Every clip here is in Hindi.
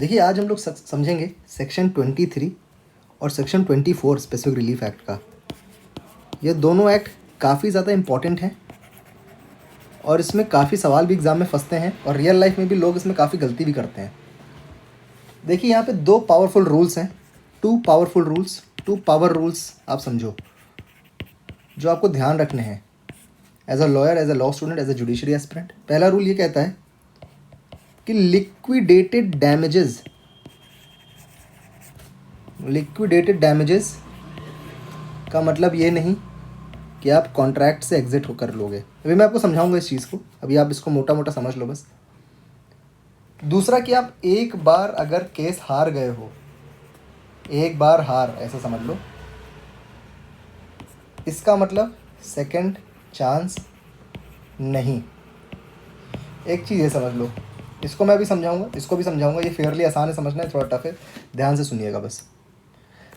देखिए आज हम लोग समझेंगे सेक्शन 23 और सेक्शन 24 स्पेसिफिक रिलीफ एक्ट का। ये दोनों एक्ट काफ़ी ज़्यादा इम्पॉर्टेंट हैं और इसमें काफ़ी सवाल भी एग्ज़ाम में फंसते हैं और रियल लाइफ में भी लोग इसमें काफ़ी गलती भी करते हैं। देखिए यहाँ पे दो पावरफुल रूल्स हैं, टू पावर रूल्स आप समझो, जो आपको ध्यान रखने हैं as a lawyer, as a law student, as a judiciary aspirant. पहला रूल ये कहता है कि लिक्विडेटेड डैमेजेस का मतलब ये नहीं कि आप कॉन्ट्रैक्ट से एग्जिट होकर लोगे। अभी मैं आपको समझाऊंगा इस चीज़ को, अभी आप इसको मोटा मोटा समझ लो बस। दूसरा कि आप एक बार अगर केस हार गए हो, एक बार हार ऐसा समझ लो, इसका मतलब सेकंड चांस नहीं। एक चीज़ ये समझ लो, इसको मैं भी समझाऊंगा, इसको भी समझाऊंगा। ये फेयरली आसान है समझना, है थोड़ा टफ है, ध्यान से सुनिएगा बस।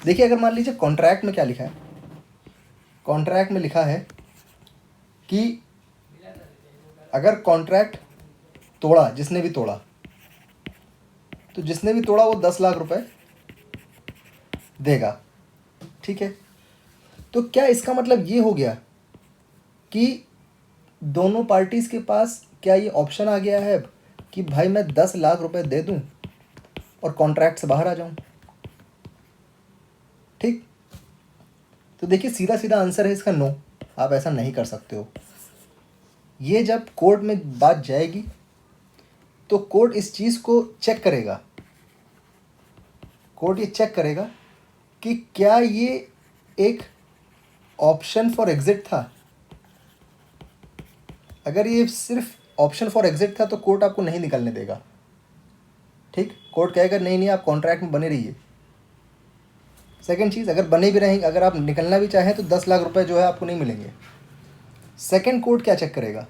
देखिए अगर मान लीजिए कॉन्ट्रैक्ट में क्या लिखा है, कॉन्ट्रैक्ट में लिखा है कि अगर कॉन्ट्रैक्ट तोड़ा, जिसने भी तोड़ा, तो जिसने भी तोड़ा वो 10 लाख रुपए देगा, ठीक है। तो क्या इसका मतलब ये हो गया कि दोनों पार्टीज के पास क्या ये ऑप्शन आ गया है कि भाई मैं 10 लाख रुपए दे दूं और कॉन्ट्रैक्ट से बाहर आ जाऊं? ठीक, तो देखिए सीधा सीधा आंसर है इसका नो, आप ऐसा नहीं कर सकते हो। ये जब कोर्ट में बात जाएगी तो कोर्ट इस चीज़ को चेक करेगा, कोर्ट ये चेक करेगा कि क्या ये एक ऑप्शन फॉर एग्जिट था। अगर ये सिर्फ ऑप्शन फॉर एग्जिट था तो कोर्ट आपको नहीं निकलने देगा, ठीक। कोर्ट कहेगा नहीं नहीं, आप कॉन्ट्रैक्ट में बने रहिए। सेकंड चीज़, अगर बने भी रहेंगे, अगर आप निकलना भी चाहें तो 10 लाख रुपए जो है आपको नहीं मिलेंगे। सेकंड कोर्ट क्या चेक करेगा,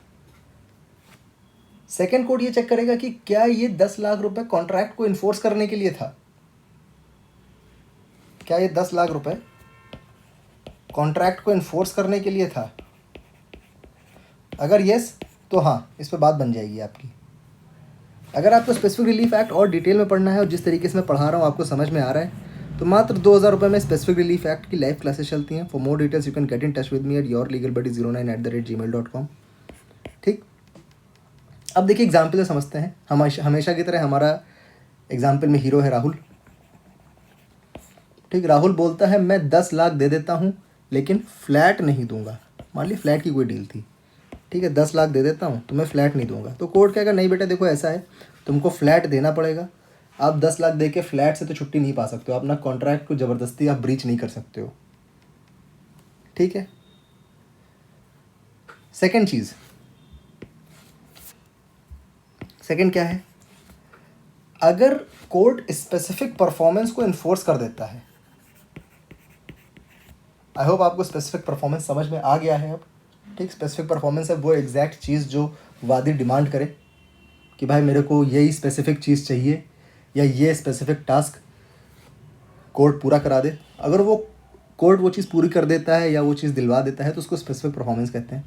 सेकंड कोर्ट ये चेक करेगा कि क्या ये 10 लाख रुपए कॉन्ट्रैक्ट को इन्फोर्स करने के लिए था। क्या ये 10 लाख रुपए कॉन्ट्रैक्ट को इन्फोर्स करने के लिए था? अगर यस तो हाँ, इस पर बात बन जाएगी आपकी। अगर आपको स्पेसिफिक रिलीफ एक्ट और डिटेल में पढ़ना है और जिस तरीके से मैं पढ़ा रहा हूँ आपको समझ में आ रहा है, तो मात्र 2000 रुपये में स्पेसिफिक रिलीफ एक्ट की लाइव क्लासेस चलती हैं। For more details you can get in touch with me at yourlegalbuddy09@gmail.com। ठीक, अब देखिए एग्जाम्पल से समझते हैं। हमेशा की तरह हमारा एग्जाम्पल में हीरो है राहुल। ठीक, राहुल बोलता है मैं 10 लाख दे देता हूँ लेकिन फ्लैट नहीं दूंगा। मान ली फ्लैट की कोई डील थी, ठीक है, 10 लाख दे देता हूँ तो मैं फ्लैट नहीं दूंगा। तो कोर्ट कहेगा नहीं बेटा देखो ऐसा है, तुमको फ्लैट देना पड़ेगा। आप 10 लाख दे के फ्लैट से तो छुट्टी नहीं पा सकते हो, अपना कॉन्ट्रैक्ट को ज़बरदस्ती आप ब्रीच नहीं कर सकते हो, ठीक है। सेकंड चीज़, सेकंड क्या है, अगर कोर्ट स्पेसिफिक परफॉर्मेंस को इन्फोर्स कर देता है, आई होप आपको स्पेसिफिक परफॉर्मेंस समझ में आ गया है अब, ठीक। स्पेसिफिक परफॉर्मेंस है वो एग्जैक्ट चीज़ जो वादी डिमांड करे कि भाई मेरे को यही स्पेसिफिक चीज़ चाहिए या ये स्पेसिफिक टास्क कोर्ट पूरा करा दे। अगर वो कोर्ट वो चीज़ पूरी कर देता है या वो चीज़ दिलवा देता है तो उसको स्पेसिफिक परफॉर्मेंस कहते हैं।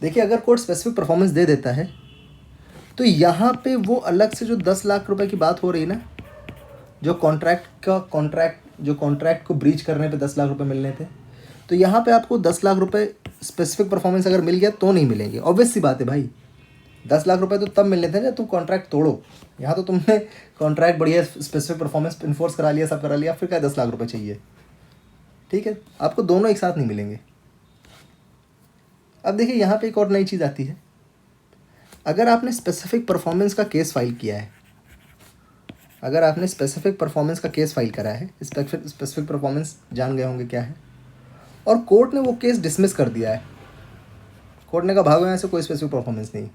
देखिए अगर कोर्ट स्पेसिफिक परफॉर्मेंस दे देता है तो यहाँ पे वो अलग से जो 10 लाख रुपए की बात हो रही है ना, जो कॉन्ट्रैक्ट को ब्रीच करने पे 10 लाख रुपए मिलने थे, तो यहाँ पे आपको 10 लाख रुपए स्पेसिफिक परफॉर्मेंस अगर मिल गया तो नहीं मिलेंगे। ऑब्वियस सी बात है भाई, 10 लाख रुपए तो तब मिलने थे जब तुम कॉन्ट्रैक्ट तोड़ो। यहाँ तो तुमने कॉन्ट्रैक्ट बढ़िया स्पेसिफिक परफॉर्मेंस इन्फोर्स करा लिया, सब करा लिया, फिर क्या 10 लाख रुपए चाहिए, ठीक है। आपको दोनों एक साथ नहीं मिलेंगे। अब देखिए यहाँ पे एक और नई चीज़ आती है, अगर आपने स्पेसिफिक परफॉर्मेंस का केस फाइल किया है, अगर आपने स्पेसिफिक परफॉर्मेंस का केस फाइल करा है, स्पेसिफिक परफॉर्मेंस जान गए होंगे क्या है, और कोर्ट ने वो केस डिसमिस कर दिया है, कोर्ट ने कहा भागो यहाँ से, कोई स्पेसिफिक परफॉर्मेंस नहीं,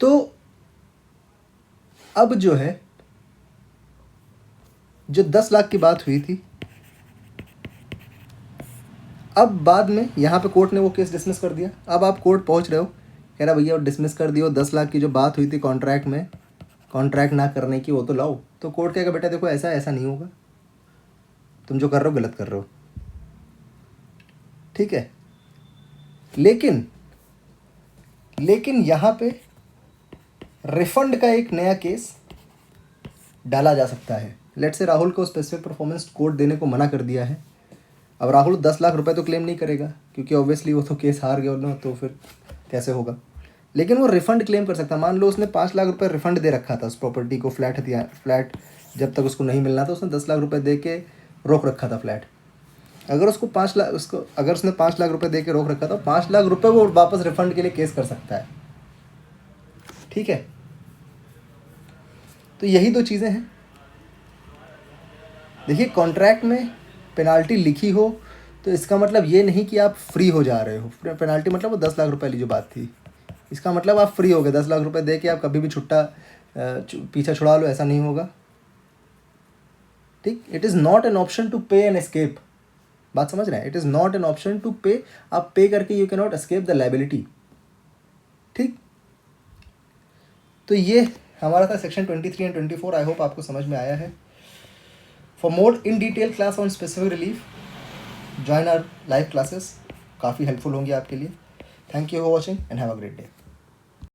तो अब जो है, जो 10 लाख की बात हुई थी, अब बाद में यहाँ पे कोर्ट ने वो केस डिसमिस कर दिया। अब आप कोर्ट पहुँच रहे हो, कह रहा भैया डिसमिस कर दियो, 10 लाख की जो बात हुई थी कॉन्ट्रैक्ट में, कॉन्ट्रैक्ट ना करने की, वो तो लाओ। तो कोर्ट कहेगा बेटा देखो ऐसा ऐसा नहीं होगा, तुम जो कर रहे हो गलत कर रहे हो, ठीक है। लेकिन यहाँ पे रिफंड का एक नया केस डाला जा सकता है। लेट्स से राहुल को स्पेसिफिक परफॉर्मेंस कोड देने को मना कर दिया है। अब राहुल 10 लाख रुपए तो क्लेम नहीं करेगा क्योंकि ऑब्वियसली वो तो केस हार गया ना, तो फिर कैसे होगा। लेकिन वो रिफ़ंड क्लेम कर सकता है। मान लो उसने 5 लाख रुपए रिफ़ंड दे रखा था उस प्रॉपर्टी को, फ्लैट जब तक उसको नहीं मिलना था उसने 10 लाख रुपए दे के रोक रखा था फ्लैट। अगर उसको 5 लाख अगर उसने 5 लाख रुपए दे के रोक रखा था, 5 लाख रुपए वो वापस रिफ़ंड के लिए केस कर सकता है। ठीक है, तो यही दो चीज़ें हैं। देखिए, कॉन्ट्रैक्ट में पेनाल्टी लिखी हो तो इसका मतलब ये नहीं कि आप फ्री हो जा रहे हो। पेनाल्टी मतलब वो 10 लाख रुपए वाली जो बात थी, इसका मतलब आप फ्री हो गए। 10 लाख रुपए दे के आप कभी भी छुट्टा पीछा छुड़ा लो, ऐसा नहीं होगा। ठीक, it is not an option to pay and escape. बात समझ रहे हैं? It is not an option to pay. आप पे करके you can not escape the liability. ठीक, तो ये हमारा था सेक्शन 23 एंड 24। आई होप आपको समझ में आया है। For more in detail class on specific relief, join our live classes, काफ़ी हेल्पफुल होंगी आपके लिए। Thank you for watching and have a great day.